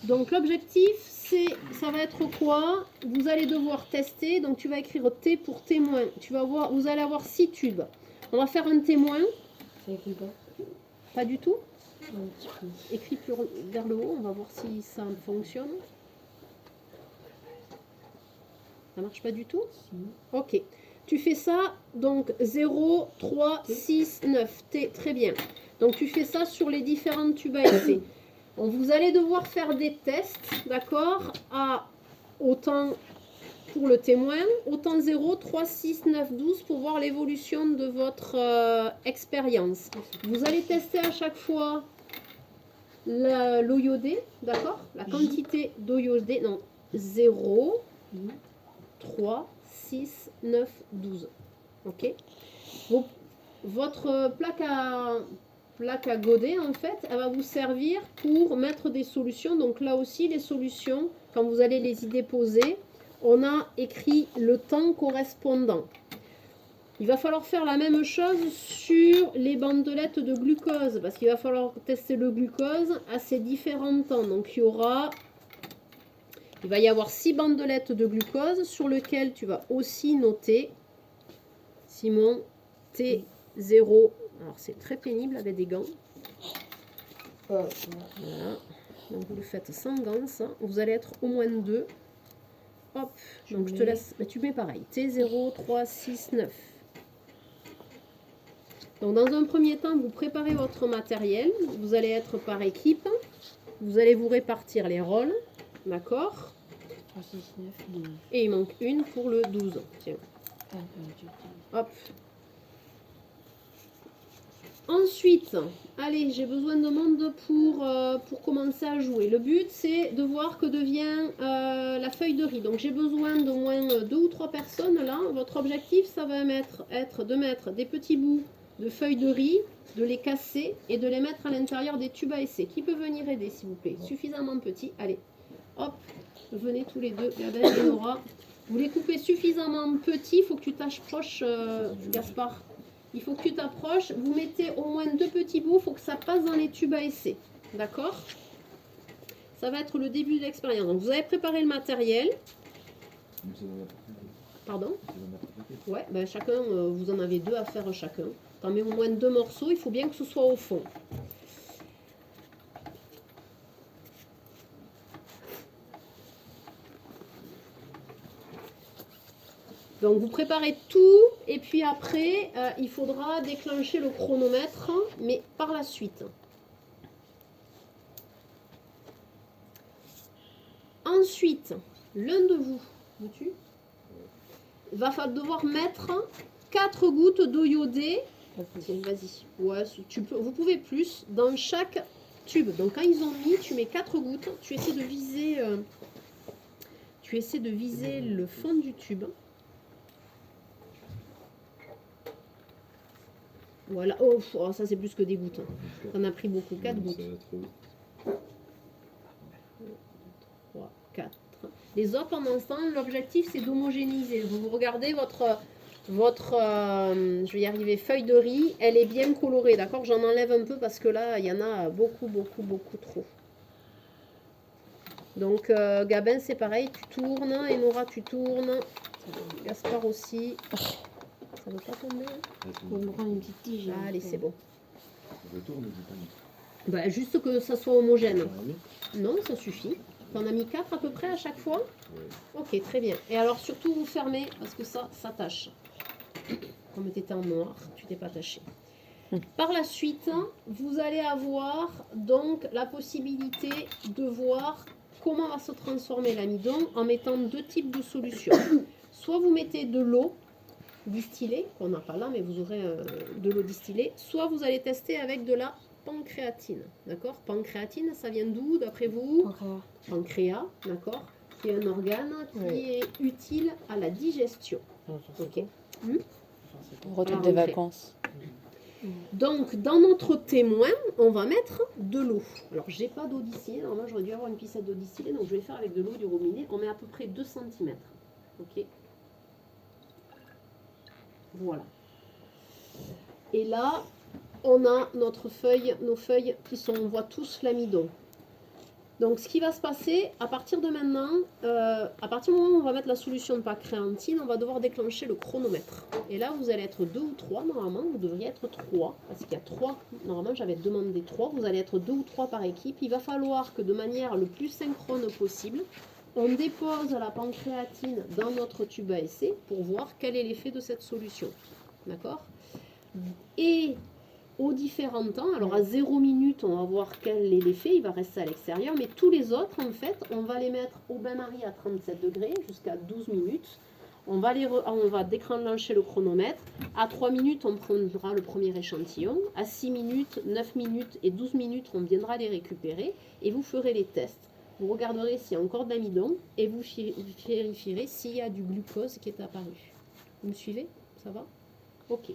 Donc l'objectif, ça va être quoi? Vous allez devoir tester. Donc tu vas écrire T pour témoin. Vous allez avoir 6 tubes. On va faire un témoin. Ça écrit pas? Pas du tout. Un petit peu. Écrit plus vers le haut. On va voir si ça fonctionne. Ça marche pas du tout? Si. Ok. Tu fais ça, donc 0, 3, 6, 9. T, très bien. Donc tu fais ça sur les différentes tubes à essai. Vous allez devoir faire des tests, d'accord, à autant pour le témoin, autant 0, 3, 6, 9, 12 pour voir l'évolution de votre expérience. Vous allez tester à chaque fois l'eau iodée, d'accord, la quantité d'eau iodée, non, 0, 3, 6, 9, 12. Ok. Votre plaque à godet, en fait, elle va vous servir pour mettre des solutions. Donc là aussi, les solutions, quand vous allez les y déposer, on a écrit le temps correspondant. Il va falloir faire la même chose sur les bandelettes de glucose, parce qu'il va falloir tester le glucose à ces différents temps. Donc il va y avoir 6 bandelettes de glucose sur lesquelles tu vas aussi noter, Simon, T0. Alors c'est très pénible avec des gants. Voilà. Donc vous le faites sans gants, ça. Vous allez être au moins 2. Hop. Donc je te laisse. Mais tu mets pareil. T0, 3, 6, 9. Donc dans un premier temps, vous préparez votre matériel. Vous allez être par équipe. Vous allez vous répartir les rôles. D'accord? 3, 6, 9, 12. Et il manque une pour le 12. Tiens. Hop. Ensuite, allez, j'ai besoin de monde pour commencer à jouer. Le but, c'est de voir que devient la feuille de riz. Donc, j'ai besoin d'au moins 2 ou 3 personnes là. Votre objectif, ça va être de mettre des petits bouts de feuilles de riz, de les casser et de les mettre à l'intérieur des tubes à essai. Qui peut venir aider, s'il vous plaît? Suffisamment petit. Allez, hop, venez tous les deux. Gabin et Nora. Vous les coupez suffisamment petits. Il faut que tu tâches proche, Gaspard. Il faut que tu t'approches, vous mettez au moins 2 petits bouts, il faut que ça passe dans les tubes à essai. D'accord? Ça va être le début de l'expérience. Donc vous avez préparé le matériel. Pardon? Ouais, ben chacun, vous en avez 2 à faire chacun. T'en mets au moins 2 morceaux, il faut bien que ce soit au fond. Donc vous préparez tout et puis après il faudra déclencher le chronomètre, mais par la suite. Ensuite, l'un de vous, va devoir mettre 4 gouttes d'eau iodée. Vas-y. Ouais, vous pouvez plus dans chaque tube. Donc quand ils ont mis, tu mets 4 gouttes. Tu essaies de viser le fond du tube. Voilà. Oh, ça c'est plus que des gouttes. On a pris beaucoup. 4 gouttes. 3, 4. Les autres, pendant ce temps, l'objectif c'est d'homogénéiser. Vous regardez votre je vais y arriver, feuille de riz, elle est bien colorée, d'accord? J'en enlève un peu parce que là, il y en a beaucoup trop. Donc, Gabin, c'est pareil, tu tournes, et Nora, tu tournes. Gaspard aussi. Ça ne veut pas tomber? On va prendre une petite tige. Allez, c'est bon. Bah, juste que ça soit homogène. Non, ça suffit. T'en as mis 4 à peu près à chaque fois? Ok, très bien. Et alors, surtout, vous fermez, parce que ça tâche. Comme tu étais en noir, tu t'es pas taché. Par la suite, vous allez avoir donc la possibilité de voir comment va se transformer l'amidon en mettant 2 types de solutions. Soit vous mettez de l'eau distillée, qu'on n'a pas là, mais vous aurez de l'eau distillée, soit vous allez tester avec de la pancréatine. D'accord? Pancréatine, ça vient d'où d'après vous? Pancréas, d'accord? Qui est un organe qui est utile à la digestion. Ok? Retour des vacances. Donc, dans notre témoin, on va mettre de l'eau. Alors, j'ai pas d'eau distillée. Normalement, j'aurais dû avoir une piscette d'eau distillée. Donc, je vais faire avec de l'eau du robinet. On met à peu près 2 cm. Ok? Voilà. Et là, on a nos feuilles qui sont, on voit tous l'amidon. Donc, ce qui va se passer à partir de maintenant, à partir du moment où on va mettre la solution de pancréatine, on va devoir déclencher le chronomètre. Et là, vous allez être 2 ou 3. Normalement, vous devriez être 3. Parce qu'il y a 3. Normalement, j'avais demandé 3. Vous allez être 2 ou 3 par équipe. Il va falloir que de manière le plus synchrone possible, on dépose la pancréatine dans notre tube à essai pour voir quel est l'effet de cette solution. D'accord? Et aux différents temps, alors à 0 minute, on va voir quel est l'effet, il va rester à l'extérieur, mais tous les autres, en fait, on va les mettre au bain-marie à 37 degrés jusqu'à 12 minutes. On va déclencher le chronomètre. À 3 minutes, on prendra le premier échantillon. À 6 minutes, 9 minutes et 12 minutes, on viendra les récupérer et vous ferez les tests. Vous regarderez s'il y a encore de l'amidon et vous vérifierez s'il y a du glucose qui est apparu. Vous me suivez? Ça va? Ok.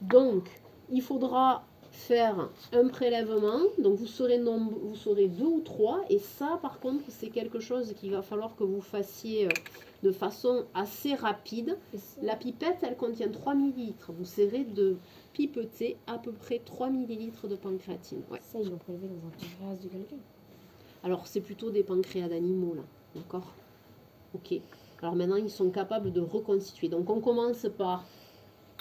Donc, il faudra faire un prélèvement. Donc, vous serez 2 ou 3. Et ça, par contre, c'est quelque chose qu'il va falloir que vous fassiez de façon assez rapide. La pipette, elle contient 3 ml. Vous serez de pipeter à peu près 3 ml de pancréatine. Ouais. Ça, ils l'ont prélevé dans un pancréas de quelqu'un. Alors, c'est plutôt des pancréas d'animaux, là. D'accord? Ok. Alors, maintenant, ils sont capables de reconstituer. Donc, on commence par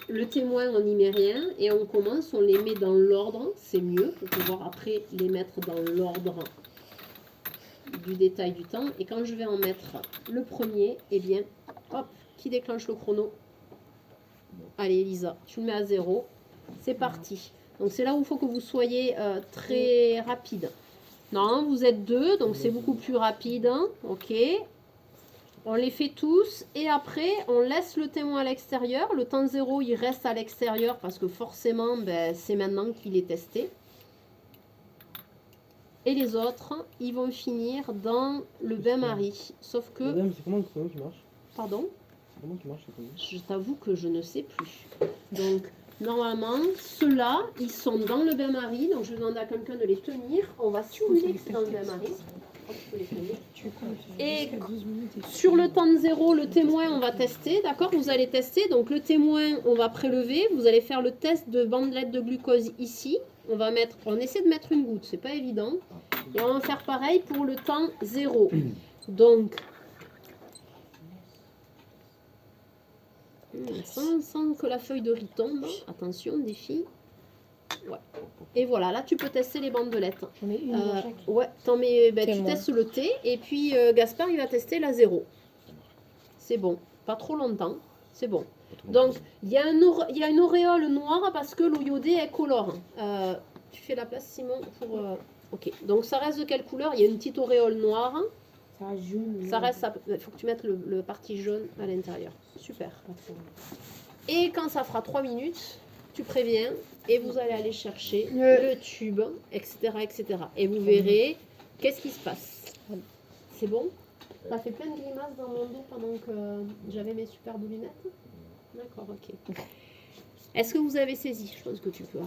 le témoin, on n'y met rien. Et on commence, on les met dans l'ordre. C'est mieux pour pouvoir après les mettre dans l'ordre du détail du temps. Et quand je vais en mettre le premier, eh bien, hop, qui déclenche le chrono? Allez, Elisa, tu le mets à 0. C'est parti. Donc, c'est là où il faut que vous soyez très rapide. Non, vous êtes 2, donc c'est beaucoup plus rapide. Hein. Ok. On les fait tous. Et après, on laisse le témoin à l'extérieur. Le temps 0, il reste à l'extérieur parce que forcément, ben, c'est maintenant qu'il est testé. Et les autres, ils vont finir dans le bain-marie. Sauf que... Madame, c'est comment le chrono qui marche? Pardon? Comment qui marche le chrono? Je t'avoue que je ne sais plus. Donc... Normalement, ceux-là, ils sont dans le bain-marie. Donc, je vais demander à quelqu'un de les tenir. On va simuler que c'est dans le bain-marie. Et sur le temps de 0, le témoin, on va tester. D'accord? Vous allez tester. Donc, le témoin, on va prélever. Vous allez faire le test de bandelette de glucose ici. On essaie de mettre une goutte. C'est pas évident. Et on va faire pareil pour le temps 0. Donc... Sans que la feuille de riz tombe. Attention, des filles. Ouais. Et voilà, là tu peux tester les bandelettes. J'en mets une dans chaque. Ouais, tu testes le T et puis Gaspard il va tester la 0. C'est bon, pas trop longtemps, c'est bon. Donc il y a une auréole noire parce que l'eau iodée est colore. Tu fais la place Simon pour... Ok, donc ça reste de quelle couleur? Il y a une petite auréole noire. Ça reste jaune. Ça reste, il faut que tu mettes le parti jaune à l'intérieur. Super. Et quand ça fera 3 minutes, tu préviens et vous allez aller chercher le tube, etc., etc. Et vous verrez qu'est-ce qui se passe. C'est bon? Ça fait plein de grimaces dans mon dos pendant que j'avais mes superbes lunettes. D'accord, ok. Est-ce que vous avez saisi? Je pense que tu peux.